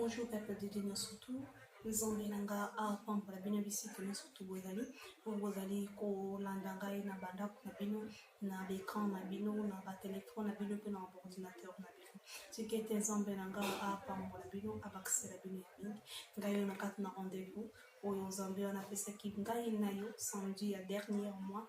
Bonjour peuple de Dieu surtout. Nous avons à pampa la bino bisika ni surtout bozali pour bozali ko landanga na banda na bino na l'écran na bino na ba téléphone na bino pe na ordinateur na bino. Ce qui est ensemble nanga à pampa la bino abaxer la bino mingi. Ngayo na kat na rendez-vous oyo nzambe on a fait ça ki ngai na yo samedi ya dernier mois.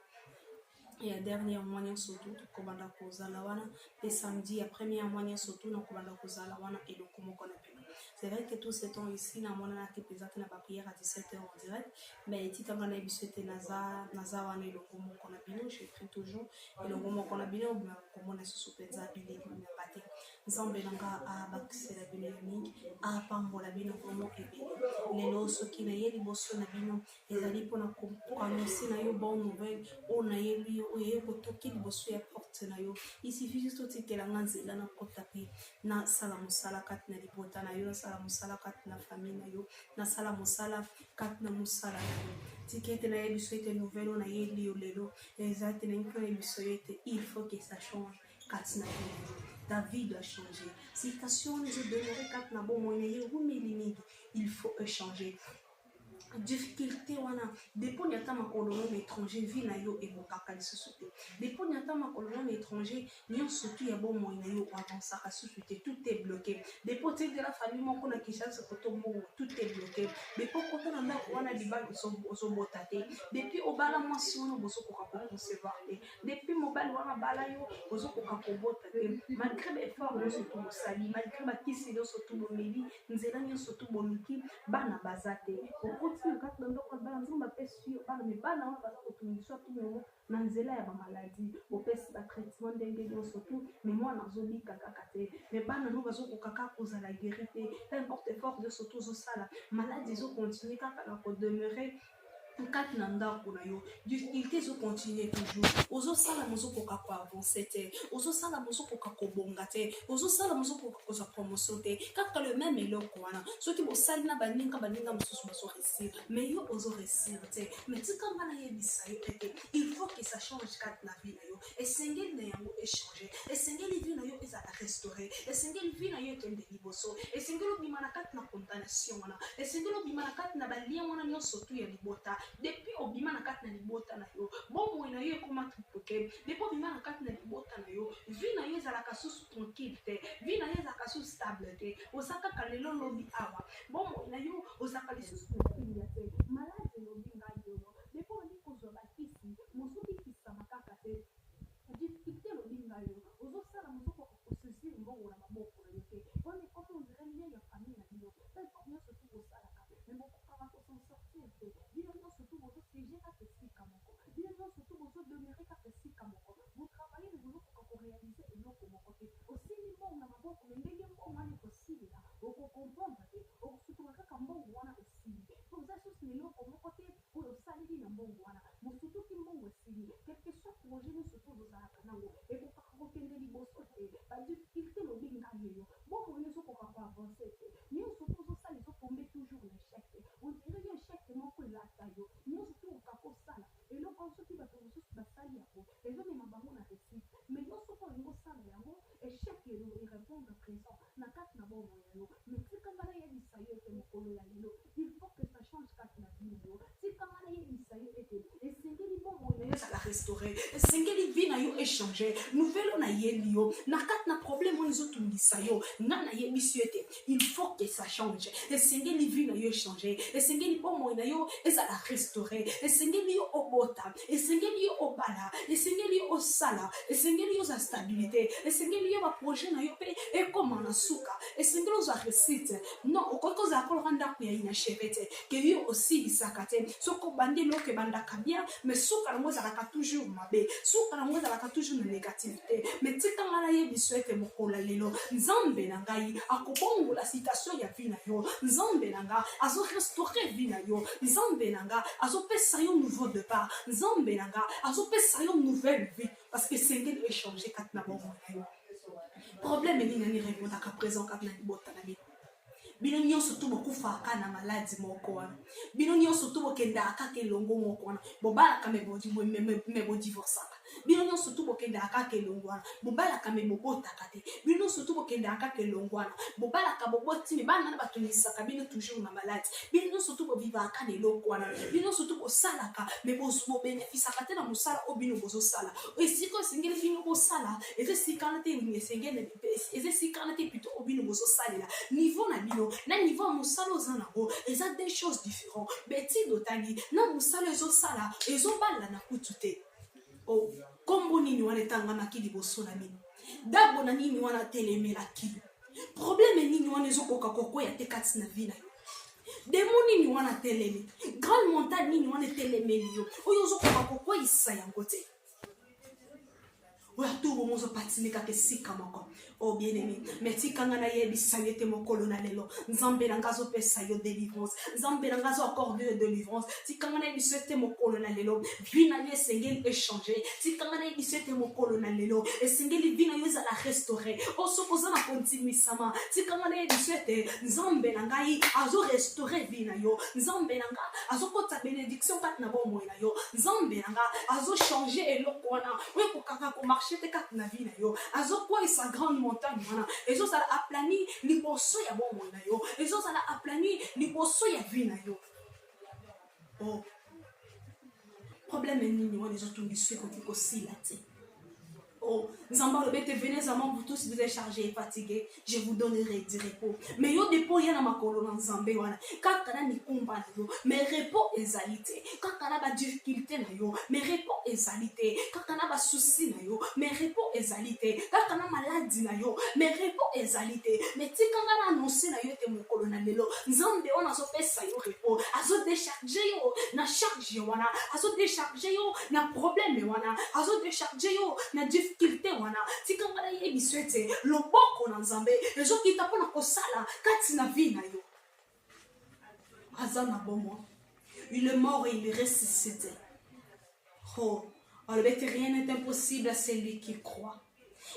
Et la dernière mois surtout kobanda kozala wana et samedi après première mois surtout na kobanda kozala wana et donc comment on appelle. C'est vrai que tout ce temps ici na mona na te pesate na ba prière à 17h en direct mais ti tanga na bisete naza wana et donc comment on appelle je prie toujours et donc comment on appelle comment na susu penza bili na pate nzambe nanga a bakisela bino mingi a pambola bino comment ebele lelo soki na ye liboso na bino ezali pona ko annoncer na yo bonne nouvelle on na ye oye botoki liboso ya porte na yo il suffit juste otikela nzela na kota pe na sala musala kat na libota na yo na sala musala kat na famille na yo na sala musala kat na musala na yo tikete na ye biso ete nouvelle na ye lio lelo exact na nko ye biso ete il faut que ça change kat na yo ta vie doit changer situation les demeurer kat na bon moyen ye rumeli il faut changer difficulté wana depuis nyata makolo na étranger vie na yo ebokaka lisusu te depuis nyata makolo na étranger nyonso tu ya bon moyen na yo avancaka lisusu te tout est bloqué depuis te de la famille moko na Kinshasa koto mbongo tout est bloqué depuis kota na ndako wana libaki ozobota te depuis obala mwasi wana bozokoka koconcevoir te depuis mobali wana bala yo bozokoka kobota te malgré l'effort nyonso tu bosali malgré bakisi nyonso tu bomeli nzela nyonso tu boluki bana baza te kat ndoko bana nzumba pesi bana me bana wana baza kotungiswa tu mo na nzela ya ba maladie opesi ba traitement ndenge nyonso tu mais moi nazobika kaka te mais bana no bazokoka kozala guéri te peu importe effort de surtout sala maladie zo continuer kaka na ko demeurer kat na ndako na yo difficulté zo continuer toujours ozo sala mozo koka ko avancer te ozo sala mozo koka ko bonga te ozo sala mozo koka ko za promotion te kaka le même eloko wana soki bo sali na baninga mosusu baso réussir mais yo ozo réussir te mais tika ngana yebisa yo ete il faut que ça change kat na vie na yo esengeli na yango échanger esengeli vie na yo ezala restaurer esengeli vie na yo kende liboso esengeli obima na kat na condamnation wana esengeli obima na kat na balien wana nyonso tu ya libota depuis obima na kat na libota na yo bon moyo na yo ekoma tupoke depuis obima na kat na libota na yo vie na yo ezalaka susu tranquille te vie na yo ezalaka susu stable te osaka kalelo lobi awa bon moyo na yo ozaka lisusu tranquille te malade lobi ngai yo depuis ondi kozwa bakisi mosuki kisama kaka te difficulté lobi ngai yo ozosala mosoko kosaisir mbongo na maboko na yo te wana ekomi ondire lie ya famille na bino pe nyonso tu kosalaka mais bokokaka kosan sortir te bino nyonso tu bozosiege kaka esika moko bino nyonso tu bozodemere kaka esika moko botravaille ne bozokoka koréalize eloko moko te osili mbongo na maboko me ndenge mbongo wana ekosilela okokomprendre te okosutuka kaka mbongo wana esili po oza susu na eloko moko te oyo osaleli na mbongo wana mosutuki mbongo esili quelque soit projet nyonso tu bozalaka nango ekokaka kokende liboso te badifficulté lobi ngai eyo bongo oyo ezokoka koavance te nyonso tu ozosala ezotombe toujours l'échec te ondire yo échec moko elata yo nyonso tu okoka kosala eloko soki bato mosusu basali yango ezomema bango na réussite mais nyonso tu olingi osala yango échec erépondre présent na kati na bomoi na yo mais tika nga nayebisa yo ete mokolo ya lelo il faut que ça change kati na vie na yo tika nga nayebisa yo ete esengeli bomoi na yo ezala restaurer esengeli vie na yo échanger nouvelle na yeli yo na kati na problème oyo ezotungisa yo nga nayebisi yo ete il faut que ça change esengeli vie na yo échanger esengeli bomoi na yo ezala restaurer esengeli yo obota esengeli yo obala esengeli yo osala esengeli yo za stabilité esengeli yo ba projet na yo pe ekoma na suka esengeli yo za réussite non okoko za kolora ndako ya inachevé te ke yo aussi bisaka te soko bandi loke bandaka bien mais suka na mo ezalaka toujours mabe suka na mo ezalaka toujours na négativité mais tika nga na yebiso ete mokola lelo nzambe na ngai akobongola situation ya vie na yo nzambe na nga azo restaurer vie na yo nzambe na nga azopesa yo nouveau départ nzambe na nga azopesa yo nouvelle vie parce que sengeli échanger kat na bongo na yo problème ni nani répondre à présent kat na libota na bino bino nyonso tu bokufaka na maladi moko wana bino nyonso tu bokendaka kelongo moko wana bobalaka me bodivorcaka bino nyonso tu bokendaka kaka elongo wana bobalaka me bobotaka te bino nyonso tu bokendaka kaka elongo wana bobalaka boboti me bana na batungisaka bino toujours na maladi bino nyonso tu bovivaka na eloko wana bino nyonso tu bosalaka me bobénéfisaka te na mosala oyo bino bozosala esika esengeli bino bosala eza esikana te eza esikana te plutôt oyo bino bozosalela niveau na bino na niveau ya mosala oza nango eza des choses différents betide otangi na mosala ezosala ezobala na kutu te kombo nini wana etangamaki liboso na bino dabo na nini wana telemelaki probleme nini wana ezokoka kokwea te kati na vi na yo demo nini wana telemi grande montagne nini wana etelemeli yo oyo ozokoka kokweyisa yango te oyo atu bomo ozopatine kaka esika moko oh bien aimé mais tikanga na yebisa yo ete mokolo na lelo nzambe na nga azopesa yo délivrance nzambe na nga azoaccorde yo délivrance tikanga na yebiso ete mokolo na lelo vi na yo esengeli échanger tikanga na yebiso ete mokolo na lelo esengeli vi na yo ezala restauré osoki oza na kontimisama tikanga na yebiso ete nzambe na ngai azorestauré vi na yo nzambe na nga azokota bénédiction kati na bomoi na yo nzambe na nga azochange eloko wana oyo ekokaka komarche te kati na vi na yo azokweyisa grande montagne wana ezozala aplani liboso ya bomoi na yo ezozala aplani liboso ya vi na yo oh problème nini wana ezotungiso ekoki kosila te oh nzambe alobi te venez à moi vous tous vous êtes chargés et fatigués je vous donnerai du repos mais yo depo ya na makolo na nzambe wana kaka na mikumba na yo mais repos ezali te kaka na badifficulté na yo mais repos ezali te kaka na basusi na yo mais repos ezali te kaka na maladi na yo mais repos ezali te mais tikanga na annonce na yo te mokolo na lelo nzambe wana azopesa yo repos azodécharge yo na charge wana azodécharge yo na problème wana azodécharge yo na difficulté wana tikanga na yebiso ete loboko na nzambe ezokita mpona kosala kati na vi na yo aza na bomoi il est mort et il est ressuscité oh alobi ete rien n'est impossible à celui qui croit.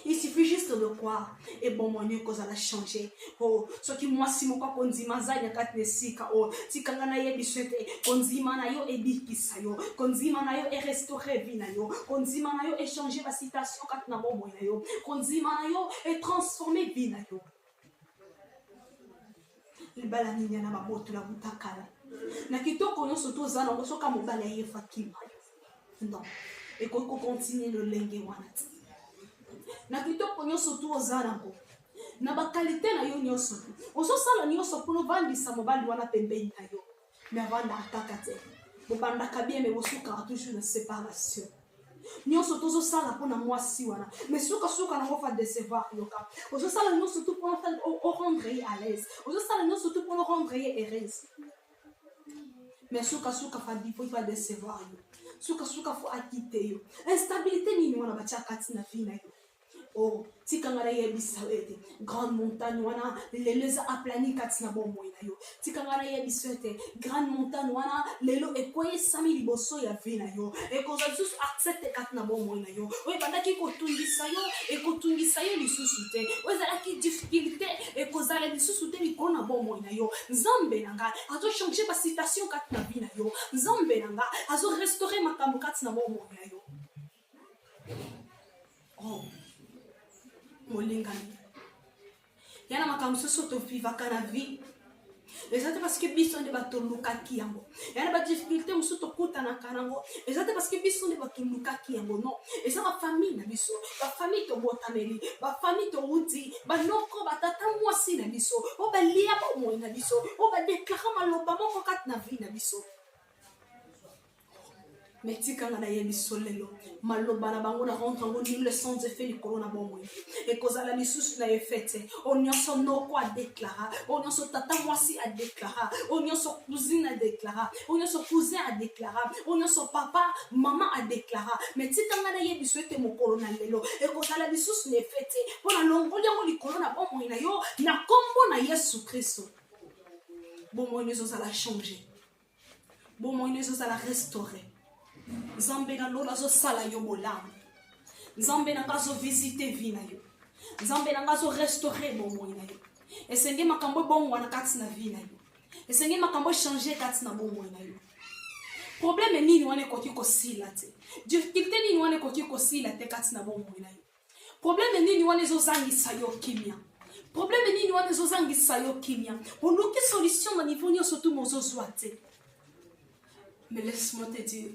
Il suffit juste de croire et bon mon Dieu cause la changer oh ce qui moi si moko konzima zanya kati nesika oh tikanga na yebiso ete konzima na yo ebikisa yo konzima na yo restaurer vi na yo konzima na yo échanger ba situation kati na bomoi na yo konzima na yo transformer vi na yo libala nini na maboto la butakala na kitoko nyonso toza nango soka mobala ye fakima non et qu'on continue le lenge wana na kitoko nyonso tu oza nango na bakalite na yo nyonso ozosala nyonso mpo novandisa mobali wana pembeni na yo me avanda ataka te bobandaka bien me bosukaka toujours na séparation nyonso tozosala mpo na mwasi wana me sukasuka nango fa décevoir yoka ozosala nyonso tu mpo rendre ye à l'aise ozosala nyonso tu mpo rendre ye heureuse mais sukasuka fa difo fa décevoir yo sukasuka fo akite yo instabilité nini wana batia kati na vi na yo oh tikanga na yebisa ete grande montagne wana lelo eza aplani kati na bomoi na yo tikanga na yebisa ete grande montagne wana lelo ekweyesami liboso ya vi na yo ekozwa lisusu accepte kati na bomoi na yo oyo ebandaki ekotungisa yo lisusu te oyo ezalaki difficulté ekozala lisusu te likolo na bomoi na yo nzambe na nga azochange basitation kati na vi na yo nzambe na nga azorestaure makambo kati na bomoi na yo oh molingani yana makambo soso tovivaka na vie eza te parce que biso nde batolukaki yango yana badifficulté mosusu tokutanaka nango eza te parce que biso nde batolukaki yango non eza bafamille na biso bafamille tobotameli bafamille touti banoko batata mwasi na biso oyo balia bomoi na biso oyo badeklara maloba moko kati na vie na biso mais tikanga na yebiso lelo maloba na bango na rentre ngo nul sans effet likolo na bomoi ekozala lisusu na efete onyoso noko a déclara onyoso tata mwasi a déclara onyoso cousine a déclara onyoso cousin a déclara onyoso papa maman a déclara mais tikanga na yebiso ete mokolo na lelo ekozala lisusu na efete mpona longoli yango likolo na bomoi na yo na kombo na Yesu Kristo bomoi ezozala changer bomoi ezozala restaurer nzambe na lola azosala yo bolamu nzambe na nga azovisite vi na yo nzambe na nga azorestaure bomoi na yo esenge makambo ebongwana kati na vi na yo esenge makambo echange kati na bomoi na yo problème nini wana ekoki kosila te difficulté nini wana ekoki kosila te kati na bomoi na yo problème nini wana ezozangisa yo kimia problème nini wana ezozangisa yo kimia oluki solution na niveau nyonso tu mozozwa te mais laisse-moi te dire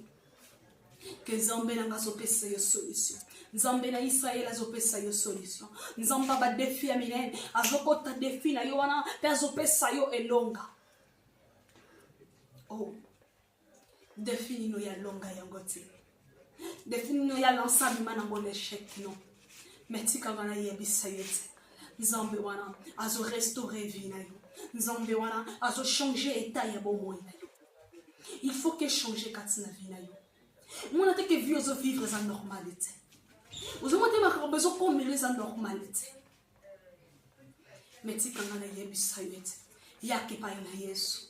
que Nzambe nanga azopesa yo solution Nzambe na Israël azopesa yo solution Nzambe ba défi ya minene azokota défi na yo wana pe azopesa yo elonga oh défi nino ya longa yango te défi nino ya l'ensemble manango l'échec non mais tika wana yebisa yo te Nzambe wana azo restaurer vie na yo Nzambe wana azo changer état ya bomoi na yo il faut que changer kati na vie na yo mona te ke vie ozo vivre za normalité ozo mote ba besoin comme les za normalité mais tika wana yebisa yo te yake pa na Yesu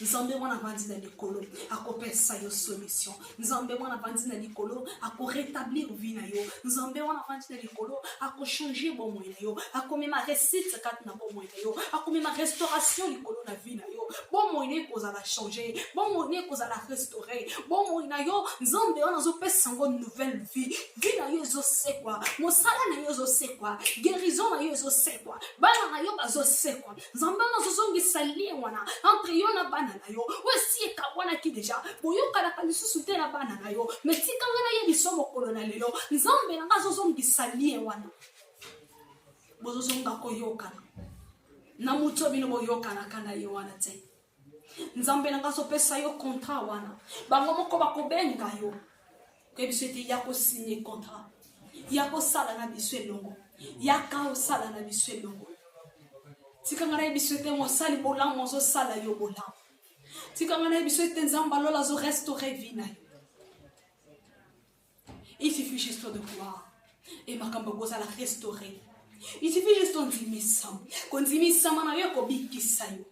Nzambe mwana vandi na likolo akopesa yo solution Nzambe mwana vandi na likolo ako rétablir vie na yo Nzambe mwana vandi na likolo ako changer bomoi na yo ako mema réussite kat na bomoi na yo ako mema restauration likolo na vie na yo bomoi ne kozala changer bomoi ne kozala restaurer bomoi na yo Nzambe wana zo pesa ngo nouvelle vie vie na yo zo sekwa mosala na yo zo sekwa guérison na yo zo sekwa bana na yo bazo sekwa Nzambe wana zo zongisa lie wana entre yo na bana na yo wesi ekabwana ki deja boyoka na kalisusu te na bana na yo mais tikanga na ye biso mokolo na lelo Nzambe nanga zozongisa lie wana bozozonga koyokana na muto bino boyokana kana ye wana te Nzambe nanga zopesa yo contrat wana bango moko bakobenga yo ke biso ete ya ko signer contrat ya ko sala na biso elongo ya ka sala na biso elongo tikanga na biso ete mo sali bola mo zo sala yo bola tikanga na biso ete Nzambe alola zo restaurer vie na yo il suffit juste de croire et makambo bozala restaurer il suffit juste d'ondimisa kondimisa mana yo ko bikisa yo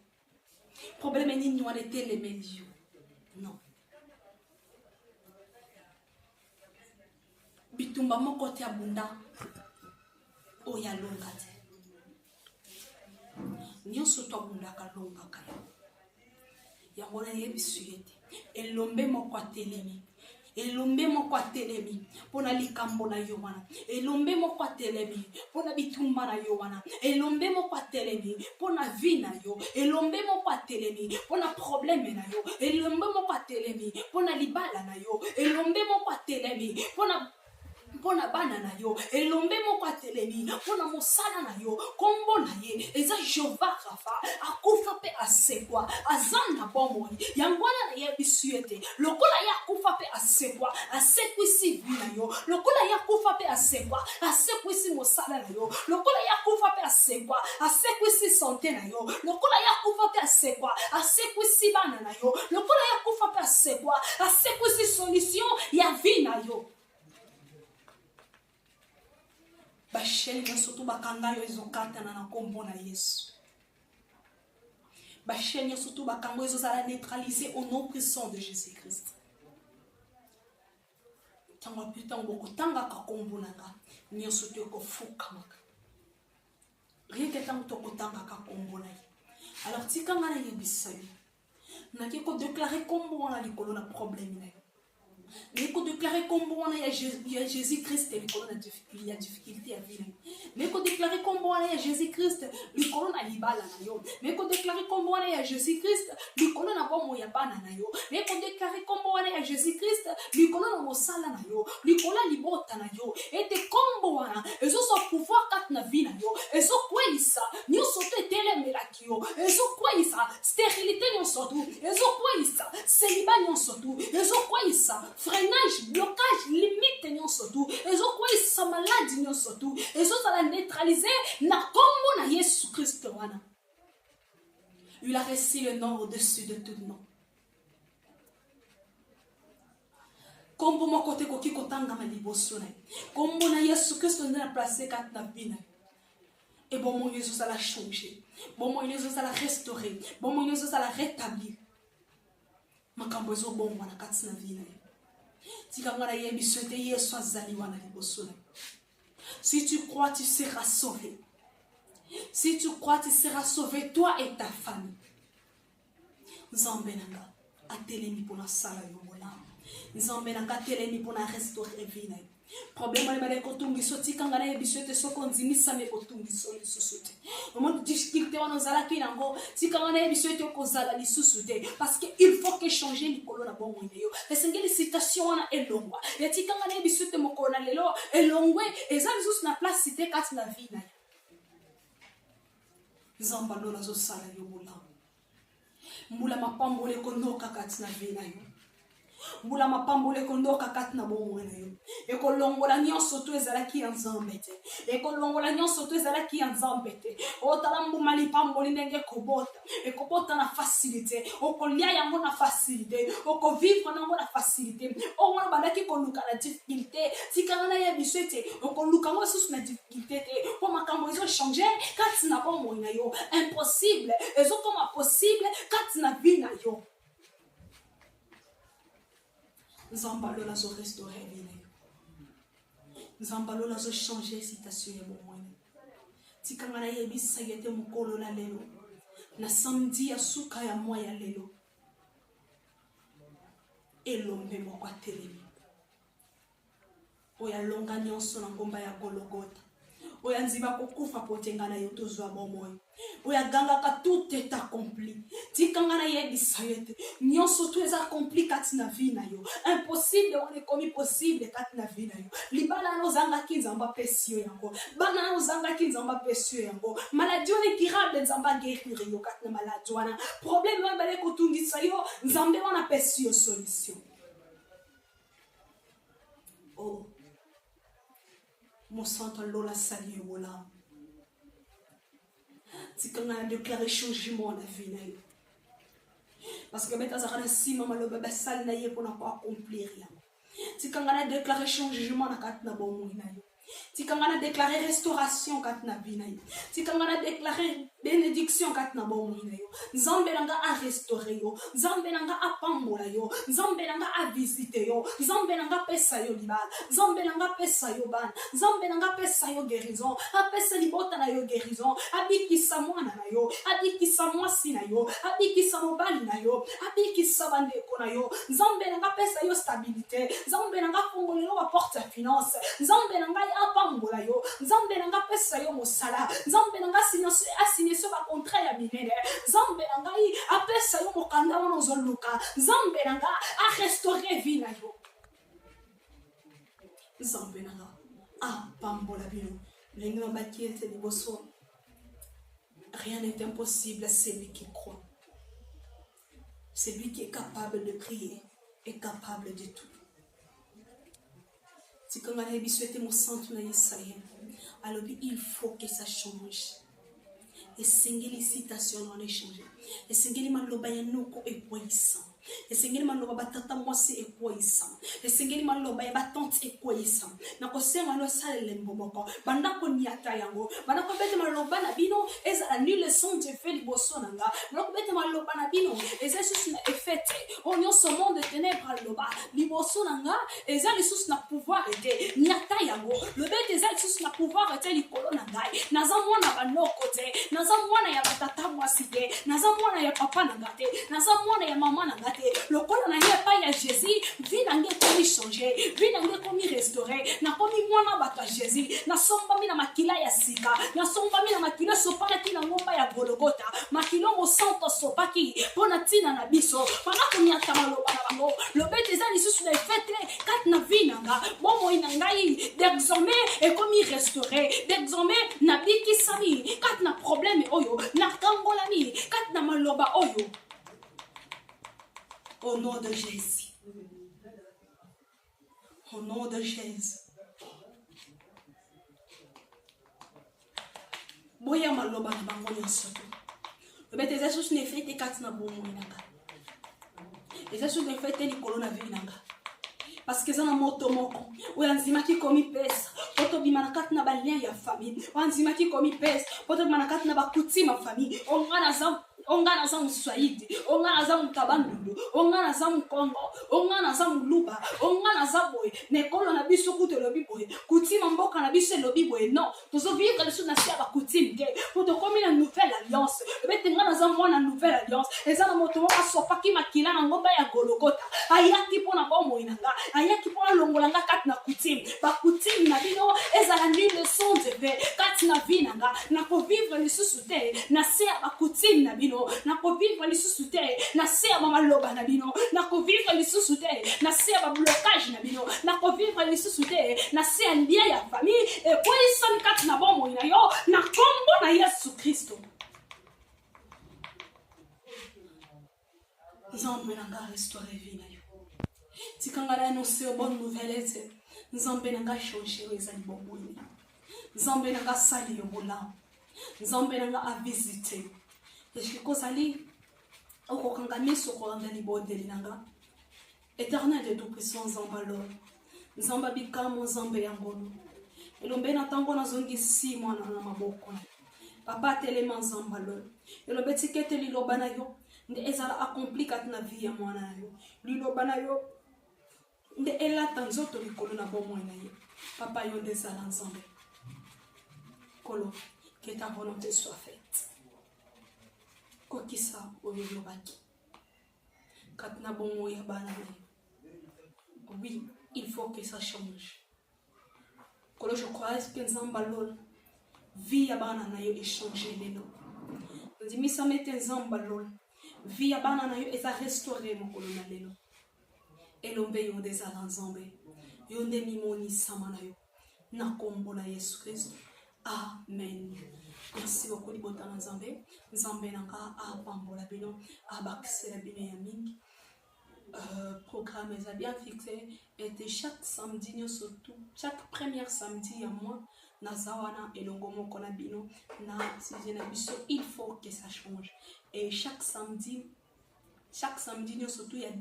problème nini wana telemeli yo non bitumba moko te abunda oya longa te nyonso to abundaka longaka yo yango na yebisu yete elombe moko atelemi elombe moko atelemi pona likambo na yo wana elombe moko atelemi pona bitumba na yo wana elombe moko atelemi pona vie na yo elombe moko atelemi pona problème na yo elombe moko atelemi pona libala na yo elombe moko atelemi pona bana na yo elombe moko atelemi pona mosala na yo kombo na ye eza Jehova Rafa akufa pe asekwa azana bomoi yangwana na ye bisuete lokola ya akufa pe asekwa asekwisi vi na yo lokola ya akufa pe asekwa asekwisi mosala na yo lokola ya akufa pe asekwa asekwisi santé na yo lokola ya akufa pe asekwa asekwisi bana na yo lokola ya akufa pe asekwa asekwisi solution ya vi na yo basheli nyonso tu bakanga yo ezokatana na kombo na Yesu basheli nyonso tu bakanga ezozala neutraliser au nom puissant de Jésus-Christ tango putain bokotangaka kombo nanga nyonso tu ekofukamaka rien que tango tokotangaka kombo na ye alors tikanga na yebisa yo naki kodéclarer kombo wana likolo na problème na yo mais qu'on déclare comme bon il y a Jésus-Christ il y a difficulté à vivre mais qu'on déclare comme bon il y a Jésus-Christ le colon a libala na yo mais qu'on déclare comme bon il y a Jésus-Christ le colon a bon moya bana na yo mais qu'on déclare comme bon il y a Jésus-Christ le colon a mosala na yo le colon libota na yo et te comme bon ezo so pouvoir kat na vie na yo ezo quoi isa nyo soto etele melaki yo ezo quoi isa stérilité nyo soto ezo quoi isa célibat nyo soto ezo quoi isa freinage, blocage, limite nyonso tu ezokwa isa maladie nyonso tu ezozala neutraliser na kombo na Yesu Christ wana. Il a reçu le nom au-dessus de tout nom. Kombo moko te koki kotanga ma liboso na kombo na Yesu Christ on a placé kat na vie na et bon mon Yesu ça l'a changer bon mon Yesu ça l'a restaurer bon mon Yesu ça l'a rétablir makambo ezo bon wana kat na vie na. Si tu crois, tu seras sauvé. Si tu crois, tu seras sauvé, toi et ta famille. Zambenanga, atelemi pour la sala yobola. Nzambe na katelemi pour la restaurer vie na yo. Problème le bale kotungi soti kanga na yebiso te soko nzimisa me kotungi so lisusu te. Moment difficulté wana ozala ki nango ti kanga na yebiso te kozala lisusu te parce que il faut que changer likolo na bongo yo. Esengeli citation wana elongwa. Ya ti kanga na yebiso te moko na lelo elongwe eza lisusu na place cité kati na vie na yo. Nzamba lola zo sala yo bola. Mbula mapambole kondoka kati na vie na yo. Mbula mapambole kondoka kati na bongo na yo. Eko longola nyonso to ezalaki ya Nzambe te. Eko longola nyonso to ezalaki ya Nzambe te. Otala mbuma lipamboli ndenge kobota. Eko bota na facilité. Oko lia yango na facilité. Oko vivre nango na facilité. O wana bandaki koluka na difficulté. Tikana na yebiso te. Oko luka ngo susu na difficulté te. Po makambo ezo changer kati na bongo na yo. Impossible. Ezo koma possible kati na vie na yo. Nzambalo la zo restaurer vie na yo. Nzambalo la zo changer citation ya bomwani. Tikanga na yebisa yete mukolo la lelo. Na samedi ya suka ya mwa ya lelo. Elombe mokwa telemi. Oya longa nyonso na ngomba ya Golgotha. Oya nziba kokufa potenga na yo tozwa bomoi. Oya ganga ka tout est accompli. Tikanga na yebisa yete. Nyonso tout est accompli kati na vie na yo. Impossible on est commis possible kati na vie na yo. Libala no zanga ki nzamba pesio yango. Bana no zanga ki nzamba pesio yango. Maladie on est curable nzamba guérir yo kati na maladie wana. Problème wana bale kotungisa yo nzambe wana pesio solution. Oh. Mon sang lola sali wola. C'est quand on a déclaré changement de vie na yo. Parce que maintenant ça si maman le bébé sale na ye pour ne pas accomplir rien. C'est quand on a déclaré changement na kat na bon na yo. C'est quand on a déclaré restauration kat na vie na yo. C'est quand on a déclaré bénédiction kat na bon na yo. Nzambe nanga a restaurer yo. Nzambe nanga a pambola yo. Nzambe nanga a visiter yo. Nzambe nanga pesa yo libala. Nzambe nanga pesa yo ban. Nzambe nanga pesa yo guérison. A pesa libota na yo guérison. Abikisa mwana na yo. Abikisa mwasi na yo. Abikisa mobali na yo. Abikisa bandeko na yo. Nzambe nanga pesa yo stabilité. Nzambe nanga kongolelo wa porte ya finance. Nzambe nanga apambola yo. Nzambe nanga pesa yo mosala. Nzambe nanga signé ce ba contrat ya minene. Nzambe nanga apesa yo mokanda wana ozoluka. Nzambe nanga a restaurer vie na yo. Nzambe nanga apambola bino. Lengi na bakiete liboso. Rien n'est impossible à celui qui croit. Celui qui est capable de prier est capable de tout. Si comme on a souhaité mon centre na Isaïe, alors il faut que ça change. Et singeli citation on échange. Et singeli maloba ya noko e poisa. Et singeli maloba batata mwasi e poisa. Et singeli maloba ya batante e poisa. Na ko senga no sale mbomoko. Banda ko niata yango. Banda ko bete maloba na bino eza ni leçon de fait liboso nanga. Banda ko bete maloba na bino eza juste na effete. On yo ce monde de ténèbres loba. Liboso nanga eza lisusu na pouvoir ete. Niata yango. Le bete eza lisusu na pouvoir ete likolo nanga. Naza mwana banoko te. Naza mwana ya batata mwasi te. Naza mwana ya papa nanga te. Naza mwana ya mama nanga te. Le kolo na ye pa ya Jésus, vie nange komi changer, vie nange komi restaurer, na komi mwana bata Jésus, na somba mi na makila ya sika, na somba mi na makila sopana ki na ngomba ya Golgotha, makilo mo santo sopaki, pona tina na biso, pana komi atama lo bana bango, le bete za lisusu na fete, kat na vie nanga, bomo inangai, désormais et komi restaurer, désormais na biki sami, kat na problème oyo, na kangolani, kat na maloba oyo. Au nom de Jésus. Au nom de Jésus. Boya maloba na bango nyosoto. Bete Jesus ne fete katina bomo inanga. Jesus ne fete ni corona vinanga. Parce que ça na moto moko. Oya nzima ki komi pesa. Poto bimana katina ba lien ya famille. Oya nzima ki komi pesa. Poto bimana katina ba kuti ma famille. O ngana za onga naza muswahili, onga naza mutabandundu, onga naza mukongo, onga naza muluba, onga naza boye nekolo na biso kuto lobi boye kutima mboka na biso lobi boye non tozo vivre les choses na sia ba kutim te pour te comme une nouvelle alliance betenga naza mwana nouvelle alliance eza na moto moko sopaki makila na ngomba ya Golgotha ayaki pona bomo inanga ayaki pona longolanga kati na kutim ba kutim na bino ezala ni leçon de vie kati na vie nanga na ko vivre les sous te na sia ba kutim na bino na ko vivre les sous te na sia ba maloba na bino na ko vivre les sous te na sia ba blocage na bino na ko vivre les sous te na sia ndia ya famille et pour ils kati na bomo ina yo na kombo na Yesu Kristo Nzambe nanga restaurer vie na yo tikanga na annoncer bonne nouvelle ete Nzambe nanga changer ezali bomo ina Nzambe nanga sali yo bola Nzambe nanga a visiter est-ce que kozali okokanga miso ko andali bodeli nanga Éternel de tout-puissant Nzamba lo Nzamba bikamo Nzambe ya ngolo elombe na tango na zongi si mwana na maboko papa telema Nzamba lo elombe tikete liloba na yo nde ezala accompli kat na vie ya mwana na yo liloba na yo nde elata nzoto likolo na bomo na ye papa yo nde ezala Nzambe kolo que ta volonté soit faite kokisa oyo lobaki kat na bomo ya bana oui il faut que ça change kolo je crois que Nzamba lol vie ya bana na yo échanger lelo ndimisa mete Nzamba lol vie ya bana na yo eza restaurer mokolo na lelo elombe yo ndezala Nzambe yo nde mimoni sama na yo na kombo na Yesu Kristo amen. Merci beaucoup libota na Nzambe Nzambe nanga apambola bino abakisela bino ya mingi programme est bien fixé et chaque samedi surtout chaque première samedi à moi nazawana elongo moko na bino na sixième biso il faut que ça change et chaque samedi surtout il y a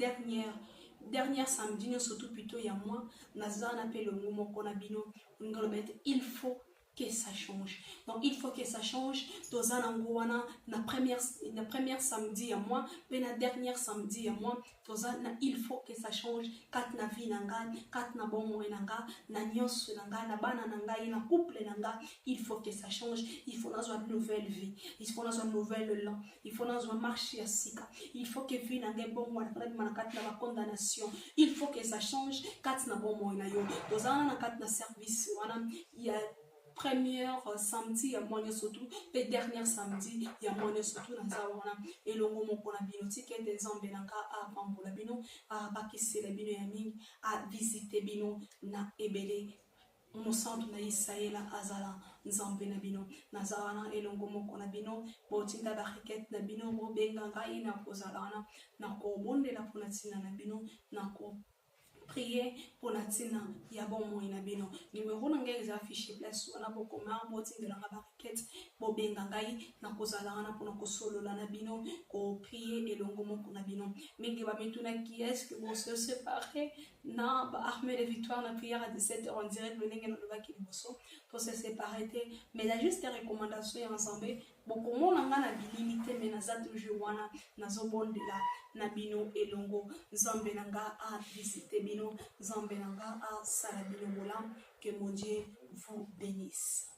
dernière samedi surtout plutôt il y a moi nazawana pe elongo moko na bino il faut que ça change. Donc il faut que ça change. Tozana ngwana na première samedi à moi, mais la dernière samedi à moi, tozana il faut que ça change. Kat na vie nanga, kat na bon nanga, na nyos nanga, na bana nanga, na couple nanga, il faut que ça change. Il faut dans une nouvelle vie. Il faut dans une nouvelle lan. Il faut dans un marché à sika. Il faut que vie nanga bon moi na kat na condamnation. Il faut que ça change. Kat na bon na yo. Tozana na kat na service wana il y a première samedi ya mois surtout et dernière samedi ya mois surtout na zawana elongo moko na bino tikete Nzambe nanga a pambola bino a bakisela bino ya mingi a visiter bino na ebele mo centre na Isaïla azala Nzambe na bino na zawana elongo moko na bino botinda ba requête na bino bo benga ngai na kozalana na ko bondela pona tina na bino na ko prier pour la tina ya bon moina bino numéro nanga affiché place wana boko ma boti de la barquette bo benga ngai na kozala na pona ko solo na bino ko prier elongo moko na bino mingi ba metuna qui est-ce que bon se séparer na ba armée de victoire na prière à 17h en direct le ndenge na lobaki liboso pour se séparer mais la juste recommandation ya ensemble boko mona nga na bilimité mais na za toujours wana na zo bondela na bino elongo Nzambe nanga a visiter bino Nzambe nanga a sala bino molam que mon Dieu vous bénisse.